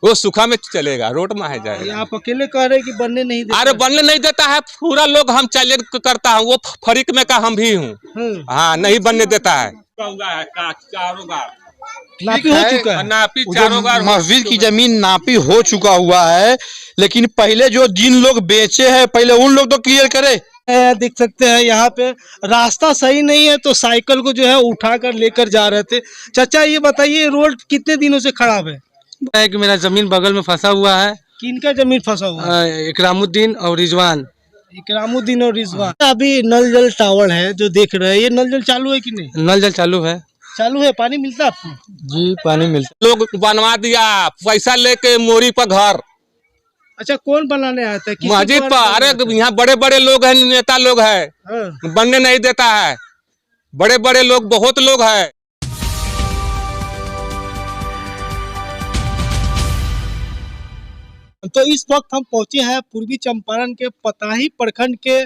वो सूखा में चलेगा, रोड में है जाएगा। आप अकेले कह रहे हैं कि बनने नहीं देता? अरे बनने नहीं देता है, पूरा लोग हम चैलेंज करता हूँ, वो फरीक में का हम भी हूँ। हाँ, नहीं बनने देता है। नापी हो चुका है, नापी चारों बार मस्जिद की जमीन नापी हो चुका हुआ है, लेकिन पहले जो जिन लोग बेचे हैं पहले उन लोग तो क्लियर करे। देख सकते हैं यहाँ पे रास्ता सही नहीं है तो साइकिल को जो है उठाकर लेकर जा रहे थे। चाचा ये बताइए रोड कितने दिनों से खराब है? कि मेरा जमीन बगल में फंसा हुआ है। किनका जमीन फंसा हुआ है? इकरामुद्दीन और रिजवान। इकरामुद्दीन और रिजवान। अभी नल जल टावर है जो देख रहे हैं, ये नल जल चालू है कि नहीं? नल जल चालू है। चालू है। पानी मिलता है आपको? जी पानी मिलता। लोग बनवा दिया पैसा लेके मोरी पर घर। अच्छा, कौन बनाने आता है? मस्जिद पर। अरे यहाँ बड़े बड़े लोग हैं, नेता लोग हैं, बनने नहीं देता है। बड़े बड़े लोग, बहुत लोग हैं। तो इस वक्त हम पहुंचे हैं पूर्वी चंपारण के पताही प्रखंड के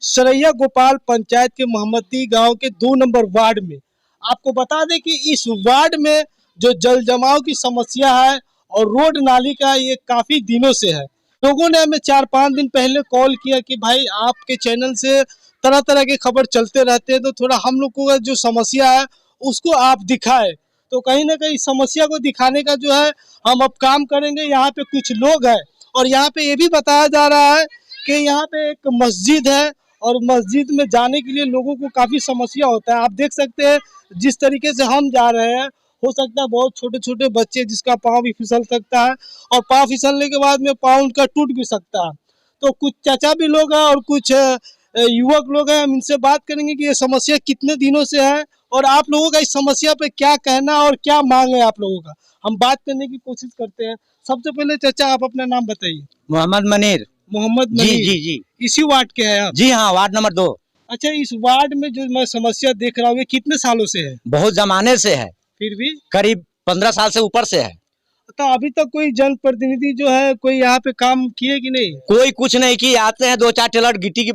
सरैया गोपाल पंचायत के मोहम्मदी गांव के 2 नंबर वार्ड में। आपको बता दें कि इस वार्ड में जो जल जमाव की समस्या है और रोड नाली का ये काफी दिनों से है। लोगों ने हमें 4-5 दिन पहले कॉल किया कि भाई आपके चैनल से तरह तरह के खबर चलते रहते हैं, तो थोड़ा हम लोग को जो समस्या है उसको आप दिखाएं। तो कहीं ना कहीं समस्या को दिखाने का जो है हम अब काम करेंगे। यहाँ पे कुछ लोग हैं और यहाँ पे ये भी बताया जा रहा है कि यहाँ पे एक मस्जिद है और मस्जिद में जाने के लिए लोगों को काफी समस्या होता है। आप देख सकते हैं जिस तरीके से हम जा रहे हैं, हो सकता है बहुत छोटे छोटे बच्चे जिसका पाँव भी फिसल सकता है और पाँव फिसलने के बाद में पाँव उनका टूट भी सकता है। तो कुछ चाचा भी लोग हैं और कुछ युवक लोग हैं, हम इनसे बात करेंगे कि ये समस्या कितने दिनों से है और आप लोगों का इस समस्या पे क्या कहना और क्या मांग है आप लोगों का, हम बात करने की कोशिश करते हैं। सबसे पहले चाचा आप अपना नाम बताइए। मोहम्मद मनीर। मोहम्मद जी मनीर। जी जी। इसी वार्ड के हैं आप? जी हाँ, वार्ड नंबर 2। अच्छा, इस वार्ड में जो मैं समस्या देख रहा हूँ ये कितने सालों से है? बहुत जमाने से है, फिर भी करीब 15 साल से ऊपर से है। तो अभी तक कोई जनप्रतिनिधि जो है कोई यहाँ पे काम किए कि नहीं? कोई कुछ नहीं किए। आते हैं 2-4 टेलर गिट्टी की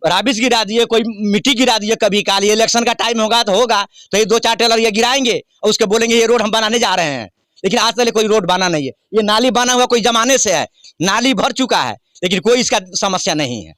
राबिश गिरा दिए, कोई मिट्टी गिरा दिए। कभी काल ये इलेक्शन का टाइम होगा तो ये 2-4 टेलर ये गिराएंगे और उसके बोलेंगे ये रोड हम बनाने जा रहे हैं, लेकिन आज तक कोई रोड बना नहीं है। ये नाली बना हुआ कोई जमाने से है, नाली भर चुका है, लेकिन कोई इसका समस्या नहीं है।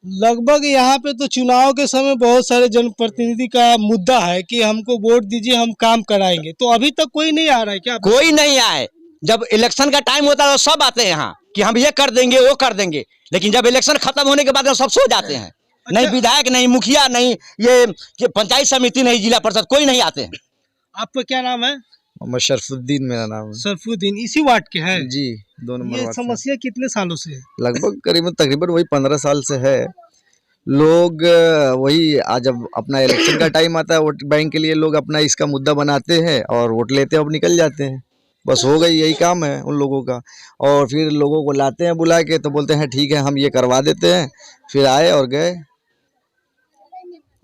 लगभग यहाँ पे तो चुनाव के समय बहुत सारे जनप्रतिनिधि का मुद्दा है कि हमको वोट दीजिए हम काम कराएंगे, तो अभी तक कोई नहीं आ रहा है क्या? कोई नहीं आए। जब इलेक्शन का टाइम होता है तो सब आते हैं यहाँ कि हम ये कर देंगे वो कर देंगे, लेकिन जब इलेक्शन खत्म होने के बाद सब सो जाते हैं। अच्छा। नहीं विधायक, नहीं मुखिया, नहीं ये पंचायत समिति, नहीं जिला परिषद, कोई नहीं आते हैं। आपका क्या नाम है? मोहम्मद शरफुद्दीन मेरा नाम है। सरफुद्दीन। इसी वार्ड के हैं? जी, 2 नंबर ये वार्ड से। समस्या कितने सालों से है? लगभग तकरीबन वही 15 साल से है। लोग वही आज जब अपना इलेक्शन का टाइम आता है वोट बैंक के लिए लोग अपना इसका मुद्दा बनाते हैं और वोट लेते हैं और निकल जाते हैं। बस हो गई, यही काम है उन लोगों का। और फिर लोगों को लाते हैं बुला के तो बोलते हैं ठीक है हम ये करवा देते हैं, फिर आए और गए।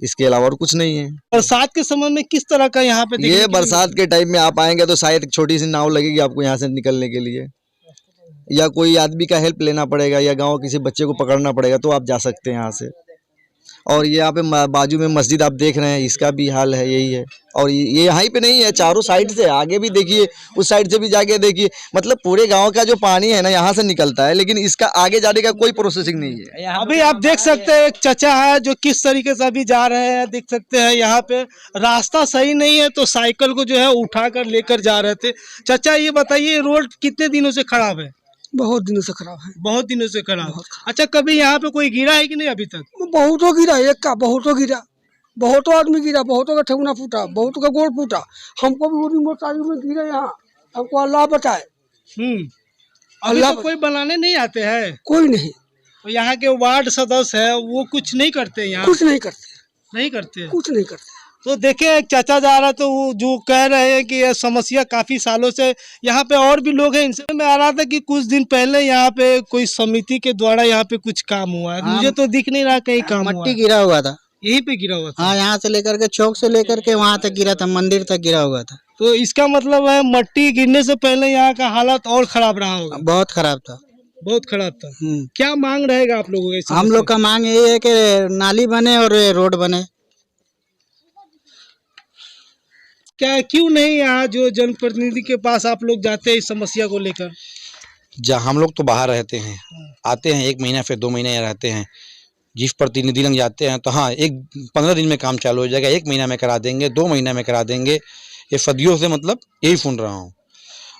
इसके अलावा और कुछ नहीं है। बरसात के समय में किस तरह का यहाँ पे ये बरसात के टाइम में आप आएंगे तो शायद एक छोटी सी नाव लगेगी आपको यहाँ से निकलने के लिए, या कोई आदमी का हेल्प लेना पड़ेगा या गांव किसी बच्चे को पकड़ना पड़ेगा तो आप जा सकते हैं यहाँ से। और ये यहाँ पे बाजू में मस्जिद आप देख रहे हैं, इसका भी हाल है यही है। और ये यहाँ पे नहीं है, चारों साइड से आगे भी देखिए, उस साइड से भी जाके देखिए, मतलब पूरे गांव का जो पानी है ना यहाँ से निकलता है, लेकिन इसका आगे जाने का कोई प्रोसेसिंग नहीं है। अभी आप देख सकते हैं एक चाचा है जो किस तरीके से अभी जा रहे हैं। देख सकते हैं यहाँ पे रास्ता सही नहीं है तो साइकिल को जो है उठाकर लेकर जा रहे थे। चाचा ये बताइए रोड कितने दिनों से खराब है? बहुत दिनों से खराब है। बहुत दिनों से खराब। अच्छा, कभी यहाँ पे कोई गिरा है कि नहीं अभी तक? बहुतों गिरा, एक का बहुतों गिरा, बहुतों आदमी गिरा, बहुतों का ठेहुना फूटा, बहुतों का गोड़ फूटा। हमको भी पूरी मोटरसाइकिल में गिरे यहाँ, हमको अल्लाह बचाए। अभी तो कोई बनाने नहीं आते हैं? कोई नहीं। तो यहाँ के वार्ड सदस्य है वो कुछ नहीं करते यहाँ? कुछ नहीं करते। नहीं करते? कुछ नहीं करते। तो देखिए एक चाचा जा रहा तो वो जो कह रहे हैं कि यह समस्या काफी सालों से यहाँ पे और भी लोग हैं। इनसे मैं आ रहा था कि कुछ दिन पहले यहाँ पे कोई समिति के द्वारा यहाँ पे कुछ काम हुआ है। मुझे तो दिख नहीं रहा कहीं काम हुआ। मट्टी गिरा हुआ था, यहीं पे गिरा हुआ था? हाँ, यहाँ से लेकर के चौक से लेकर के वहाँ तक गिरा था, मंदिर तक गिरा हुआ था। तो इसका मतलब है मट्टी गिरने से पहले यहाँ का हालत और खराब रहा होगा? बहुत खराब था। बहुत खराब था। क्या मांग रहेगा आप लोगों का? हम लोग का मांग यही है कि नाली बने और रोड बने। क्या क्यों नहीं यहाँ जो जनप्रतिनिधि के पास आप लोग जाते हैं इस समस्या को लेकर? जहाँ हम लोग तो बाहर रहते हैं, आते हैं 1 महीना फिर 2 महीने यहाँ रहते हैं। जिस प्रतिनिधि लग जाते हैं तो हाँ 15 दिन में काम चालू हो जाएगा, 1 महीना में करा देंगे, 2 महीना में करा देंगे। ये सदियों से मतलब यही सुन रहा हूँ।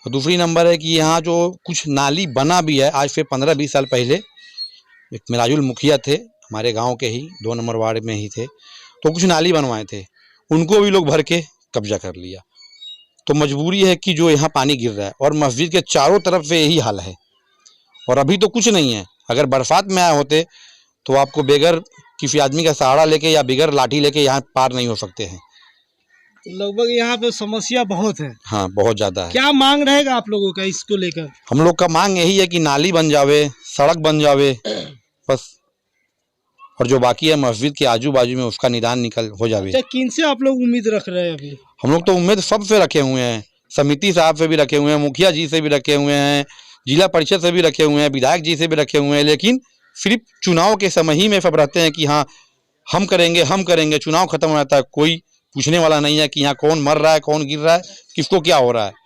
और दूसरी नंबर है कि यहाँ जो कुछ नाली बना भी है, आज से 15-20 साल पहले एक मिराजुल मुखिया थे हमारे गाँव के ही, 2 नंबर वार्ड में ही थे, तो कुछ नाली बनवाए थे, उनको भी लोग भर के कब्जा कर लिया। तो मजबूरी है कि जो यहाँ पानी गिर रहा है और मस्जिद के चारों तरफ से यही हाल है। और अभी तो कुछ नहीं है, अगर बरसात में आए होते तो आपको बेगर किसी आदमी का सहारा लेके या बेगर लाठी लेके यहाँ पार नहीं हो सकते हैं। लगभग यहाँ पे समस्या बहुत है। हाँ, बहुत ज़्यादा है। क्या मांग रहेगा आप लोगों का इसको लेकर? हम लोग का मांग यही है कि नाली बन जावे, सड़क बन जावे बस, और जो बाकी है मस्जिद के आजू बाजू में उसका निदान निकल हो जावे। अच्छा, किन से आप लोग उम्मीद रख रहे हैं अभी? हम लोग तो उम्मीद सबसे रखे हुए हैं, समिति साहब से भी रखे हुए हैं, मुखिया जी से भी रखे हुए हैं, जिला परिषद से भी रखे हुए हैं, विधायक जी से भी रखे हुए हैं। लेकिन सिर्फ चुनाव के समय ही में सब रहते हैं कि हाँ हम करेंगे। चुनाव खत्म हो जाता है, कोई पूछने वाला नहीं है कि यहाँ कौन मर रहा है, कौन गिर रहा है, किसको क्या हो रहा है।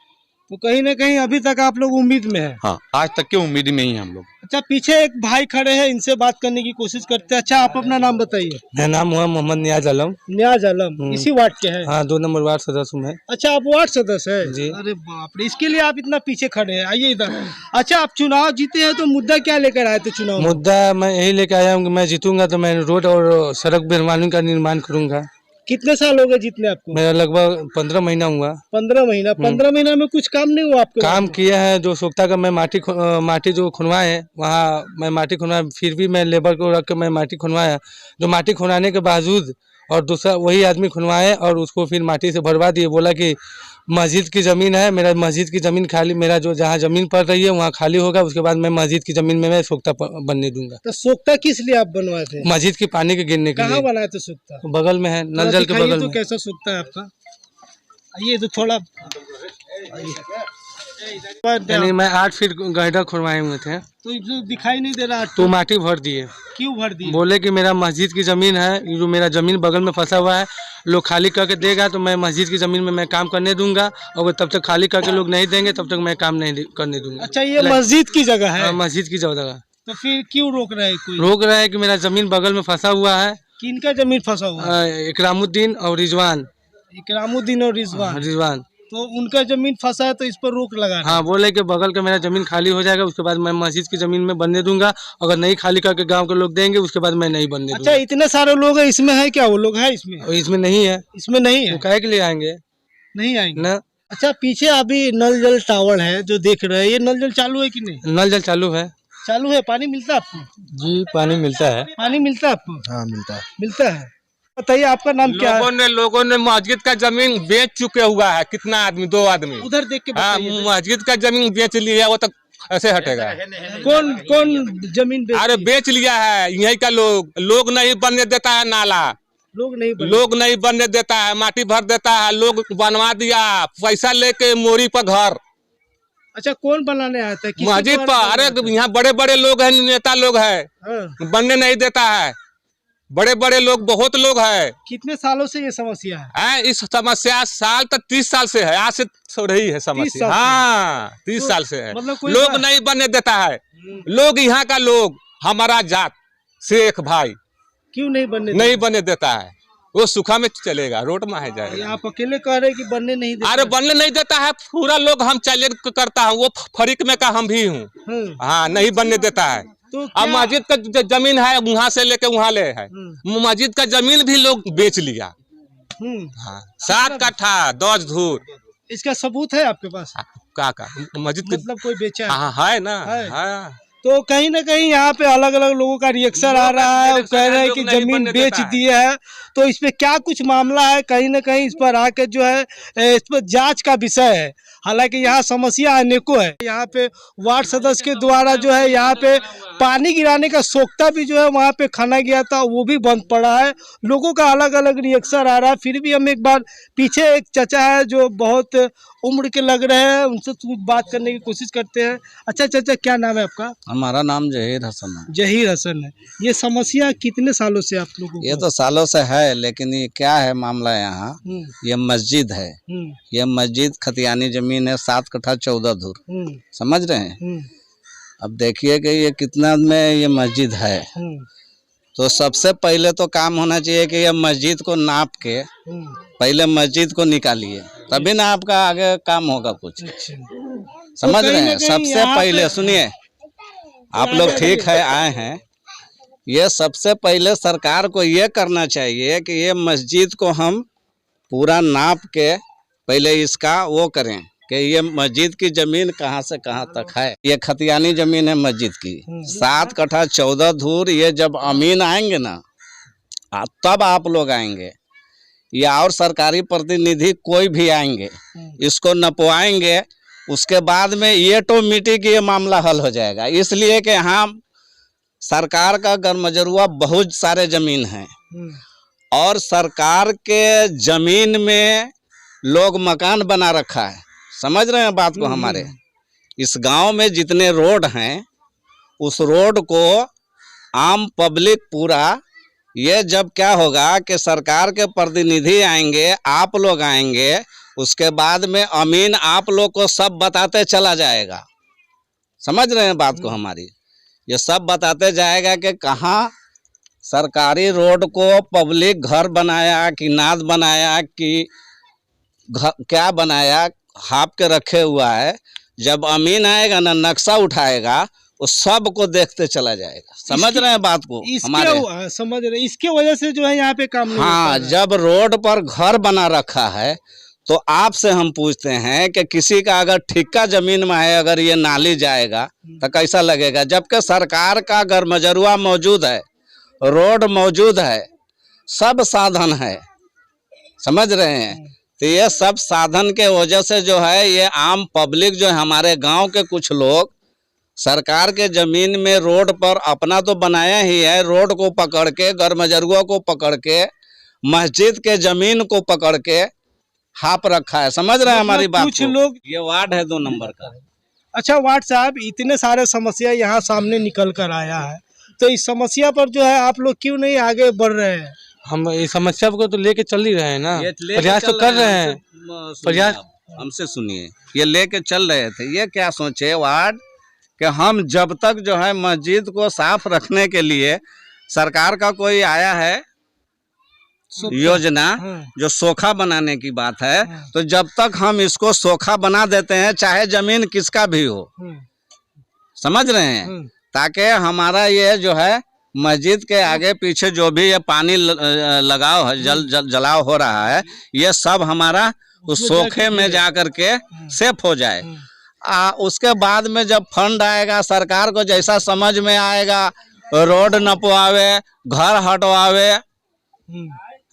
तो कहीं ना कहीं अभी तक आप लोग उम्मीद में है? हाँ, आज तक के उम्मीद में ही हम लोग। अच्छा, पीछे एक भाई खड़े हैं, इनसे बात करने की कोशिश करते हैं। अच्छा, आप अपना नाम बताइए। मेरा नाम हुआ मोहम्मद नियाज आलम। नियाज आलम, इसी वार्ड के हैं? हाँ, 2 नंबर वार्ड सदस्य हूँ मैं। अच्छा, आप वार्ड सदस्य है जी। अरे बाप रे, इसके लिए आप इतना पीछे खड़े हैं, आइए इधर। अच्छा, आप चुनाव जीते हैं तो मुद्दा क्या लेकर आए थे चुनाव में? मुद्दा मैं यही लेके आया हूँ कि मैं जीतूंगा तो मैं रोड और सड़क निर्माण का निर्माण करूंगा। कितने साल हो गए जीतने आपको? मेरा लगभग 15 महीना हुआ। 15 महीना? 15 महीना में कुछ काम नहीं हुआ आपको? काम किया है, जो सोखता का मैं माटी जो खुनवाए है वहाँ मैं माटी खुनवाया, फिर भी मैं लेबर को रख के मैं माटी खुनवाया। जो माटी खुनाने के बावजूद और दूसरा वही आदमी खुनवाए और उसको फिर माटी से भरवा दिए। बोला कि मस्जिद की ज़मीन है, मेरा मस्जिद की ज़मीन खाली, मेरा जो जहाँ ज़मीन पड़ रही है वहाँ खाली होगा, उसके बाद मैं मस्जिद की ज़मीन में मैं सोखता बनने दूंगा। तो सोखता किस लिए आप बनवाए थे? मस्जिद के पानी के गिरने के लिए। कहाँ बनाए थे सोखता? बगल में है, नल जल के बगल तो में। कैसा सोखता है आपका? आइए तो थोड़ा यानी मैं 8 फीट गड्ढा खुरवाए हुए थे, तो जो दिखाई नहीं दे रहा तो माटी भर दिए। क्यों भर दिए? बोले कि मेरा मस्जिद की ज़मीन है, ये जो मेरा ज़मीन बगल में फंसा हुआ है, लोग खाली करके देगा तो मैं मस्जिद की ज़मीन में मैं काम करने दूंगा, और तब तक खाली करके लोग नहीं देंगे तब तक मैं काम नहीं करने दूंगा। अच्छा, ये मस्जिद की जगह है? मस्जिद की जगह। तो फिर क्यों रोक रहे हैं? कोई रोक रहा है कि मेरा ज़मीन बगल में फंसा हुआ है। किनका जमीन फंसा हुआ है? इकरामुद्दीन और रिजवान। इकरामुद्दीन और रिजवान, तो उनका जमीन फंसा है तो इस पर रोक लगा। हाँ, बोले कि बगल का मेरा जमीन खाली हो जाएगा, उसके बाद मैं मस्जिद की जमीन में बनने दूंगा, अगर नहीं खाली करके गांव के लोग देंगे उसके बाद मैं नहीं बनने दूंगा। अच्छा, इतने सारे लोग हैं, इसमें है क्या? वो लोग है इसमें? इसमें नहीं है। इसमें नहीं है? वो काहे के लिए आएंगे? नहीं आएंगे ना। अच्छा, पीछे अभी नल जल टावर है जो देख रहे हैं, ये नल जल चालू है कि नहीं? नल जल चालू है। चालू है। पानी मिलता है आपको? जी, पानी मिलता है। पानी मिलता है आपको? हाँ, मिलता है। मिलता है। बताइए, आपका नाम क्या है? लोगों ने मस्जिद का जमीन बेच चुके हुआ है। कितना आदमी? 2 आदमी। उधर देख के हाँ, बताइए। मस्जिद का जमीन बेच लिया, वो तो ऐसे हटेगा। कौन कौन जमीन अरे बेच लिया है यही का लोग नहीं बनने देता है नाला, लोग नहीं बनने देता है, माटी भर देता है, लोग बनवा दिया, पैसा लेके मोरी पर घर। अच्छा, कौन बनाने आता है? मस्जिद पर? अरे यहाँ बड़े बड़े लोग हैं, नेता लोग है, बनने नहीं देता है। बड़े बड़े लोग, बहुत लोग है। कितने सालों से ये समस्या है? इस समस्या साल तक 30 साल से है, आज से हो रही है समस्या। हाँ, 30 साल से है। मतलब लोग नहीं बनने देता है। लोग यहाँ का लोग, हमारा जात शेख भाई क्यों नहीं बनने देता है। वो सुखा में चलेगा, रोड में है जाएगा। आप अकेले कह रहे हैं कि बनने नहीं देता? अरे बनने नहीं देता है पूरा लोग, हम चैलेंज करता हूँ, वो फरीक में का हम भी हूँ। हाँ, नहीं बनने देता है। तो अब मस्जिद का जमीन है, वहाँ से लेके वहाँ ले है, मस्जिद का जमीन भी लोग बेच लिया। हाँ, 7 कट्ठा 10 धूर। इसका सबूत है आपके पास? का मस्जिद मतलब कोई बेचा है? हाँ, है ना। हाँ। तो कहीं ना कहीं यहाँ पे अलग अलग लोगों का रिएक्शन आ रहा है, कह रहे हैं कि जमीन बेच दिए है। तो इस पे क्या कुछ मामला है? कहीं ना कहीं इस पर आके जो है इस पर जांच का विषय है। हालांकि यहाँ समस्या अनेकों है। यहाँ पे वार्ड सदस्य के द्वारा जो है यहाँ पे पानी गिराने का सोख्ता भी जो है वहाँ पे खाना गया था वो भी बंद पड़ा है। लोगों का अलग अलग रिएक्शन आ रहा है। फिर भी हम एक बार पीछे एक चाचा है जो बहुत उम्र के लग रहे हैं, उनसे कुछ बात करने की कोशिश करते हैं। अच्छा चाचा, क्या नाम है आपका? हमारा नाम जहीर हसन है। जहीर हसन है। ये समस्या कितने सालों से आप लोगों को? ये तो सालों से है, लेकिन ये क्या है मामला यहाँ, ये मस्जिद है। ये मस्जिद खतियानी जमीन है, 7 कट्ठा 14 धूर, समझ रहे हैं। अब देखिए कि ये कितना में ये मस्जिद है, तो सबसे पहले तो काम होना चाहिए कि ये मस्जिद को नाप के पहले मस्जिद को निकालिए, तभी ना आपका आगे काम होगा कुछ। समझ रहे हैं। सबसे पहले सुनिए, आप लोग ठीक है आए हैं, ये सबसे पहले सरकार को ये करना चाहिए कि ये मस्जिद को हम पूरा नाप के पहले इसका वो करें कि ये मस्जिद की जमीन कहाँ से कहाँ तक है। ये खतियानी जमीन है मस्जिद की, 7 कट्ठा 14 धूर। ये जब अमीन आएंगे ना, तब आप लोग आएंगे या और सरकारी प्रतिनिधि कोई भी आएंगे, इसको नपवाएंगे, उसके बाद में ये ऑटोमेटिक ये मामला हल हो जाएगा। इसलिए कि हम सरकार का गरमजरुआ बहुत सारे जमीन हैं और सरकार के जमीन में लोग मकान बना रखा है। समझ रहे हैं बात को हमारे? इस गांव में जितने रोड हैं, उस रोड को आम पब्लिक पूरा, ये जब क्या होगा कि सरकार के प्रतिनिधि आएंगे, आप लोग आएंगे, उसके बाद में अमीन आप लोग को सब बताते चला जाएगा। समझ रहे हैं बात को हमारी? ये सब बताते जाएगा कि कहाँ सरकारी रोड को पब्लिक घर बनाया कि नाद बनाया कि क्या बनाया, हाप के रखे हुआ है। जब अमीन आएगा ना, नक्शा उठाएगा, वो सब को देखते चला जाएगा। समझ रहे हैं बात को हमारे? समझ रहे। इसके वजह से जो है यहाँ पे काम नहीं हाँ, जब रोड पर घर बना रखा है तो आपसे हम पूछते हैं कि किसी का अगर ठिक्का जमीन में है, अगर ये नाली जाएगा तो कैसा लगेगा? जबकि सरकार का गरमजरुआ मौजूद है, रोड मौजूद है, सब साधन है। समझ रहे हैं? तो ये सब साधन के वजह से जो है ये आम पब्लिक जो है, हमारे गांव के कुछ लोग सरकार के जमीन में रोड पर अपना तो बनाया ही है, रोड को पकड़ के, गरमजरुआ को पकड़ के, मस्जिद के जमीन को पकड़ के हाप रखा है। समझ रहे हैं हमारी बात? कुछ लोग, ये वार्ड है 2 नंबर का। अच्छा वार्ड साहब, इतने सारे समस्या यहाँ सामने निकल कर आया है, तो इस समस्या पर जो है आप लोग क्यों नहीं आगे बढ़ रहे हैं? हम इस समस्या को तो लेके चल ही रहे हैं ना, प्रयास तो कर रहे हैं। प्रयास हमसे सुनिए, ये लेके चल रहे थे। ये क्या सोचे वार्ड कि हम जब तक जो है मस्जिद को साफ रखने के लिए सरकार का कोई आया है योजना, जो सोखा बनाने की बात है, तो जब तक हम इसको सोखा बना देते हैं, चाहे जमीन किसका भी हो, समझ रहे हैं, ताकि हमारा ये जो है मस्जिद के आगे पीछे जो भी ये पानी लगाव है, जलाव हो रहा है, ये सब हमारा उस सोखे में जा कर के सेफ हो जाए। उसके बाद में जब फंड आएगा, सरकार को जैसा समझ में आएगा, रोड नपवावे, घर हटवावे,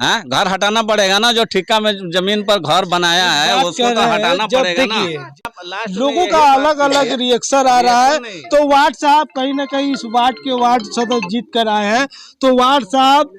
हाँ, घर हटाना पड़ेगा ना। जो ठेका में जमीन पर घर बनाया है उसको तो हटाना पड़ेगा ना। लोगों का अलग अलग रिएक्शन आ रहा है। तो वार्ड साहब कहीं ना कहीं इस वार्ड के वार्ड सदस्य जीत कर आए हैं, तो वार्ड साहब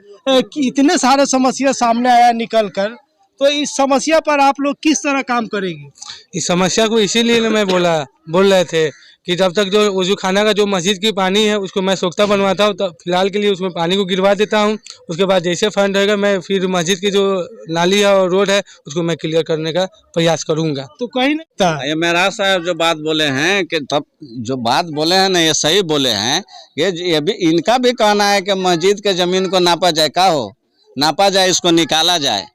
इतने सारे समस्या सामने आया निकल कर, तो इस समस्या पर आप लोग किस तरह काम करेंगे? इस समस्या को इसीलिए मैं बोल रहे थे कि जब तक जो वजू खाना का जो मस्जिद की पानी है उसको मैं सोख्ता बनवाता हूँ, तो फिलहाल के लिए उसमें पानी को गिरवा देता हूँ। उसके बाद जैसे फंड रहेगा मैं फिर मस्जिद की जो नाली है और रोड है उसको मैं क्लियर करने का प्रयास करूँगा। तो कहीं नहीं, ये मेरा साहब जो बात बोले हैं कि तब जो बात बोले हैं ना, ये सही बोले हैं। ये भी इनका भी कहना है कि मस्जिद के जमीन को नापा जाए, का हो नापा जाए, इसको निकाला जाए।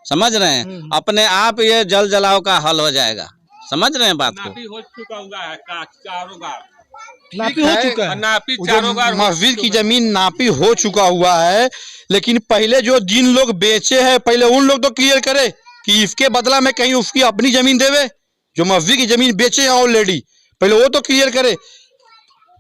समझ रहे हैं? अपने आप ये जल जलाव का हल हो जाएगा। समझ रहे हैं बात को? नापी हो चुका हुआ है, चारों बार नापी हो चुका है, नापी चारों बार मस्जिद की जमीन नापी हो चुका हुआ है, लेकिन पहले जो जिन लोग बेचे हैं पहले उन लोग तो क्लियर करे कि इसके बदला में कहीं उसकी अपनी जमीन देवे। जो मस्जिद की जमीन बेचे हैं ऑलरेडी, पहले वो तो क्लियर करे,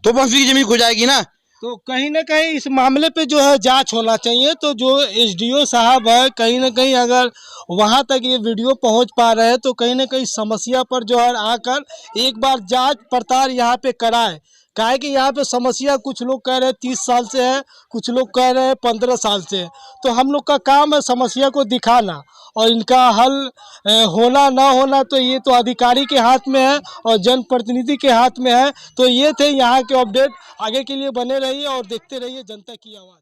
तो मस्जिद की जमीन खो जाएगी ना। तो कहीं ना कहीं इस मामले पे जो है जांच होना चाहिए। तो जो एसडीओ साहब है, कहीं ना कहीं अगर वहां तक ये वीडियो पहुंच पा रहे हैं तो कहीं ना कहीं समस्या पर जो है आकर एक बार जांच पड़ताल यहाँ पे कराएं, काहे कि यहाँ पे समस्या कुछ लोग कह रहे हैं 30 साल से है, कुछ लोग कह रहे हैं 15 साल से है। तो हम लोग का काम है समस्या को दिखाना और इनका हल होना ना होना तो ये तो अधिकारी के हाथ में है और जनप्रतिनिधि के हाथ में है। तो ये थे यहाँ के अपडेट, आगे के लिए बने रहिए और देखते रहिए जनता की आवाज़।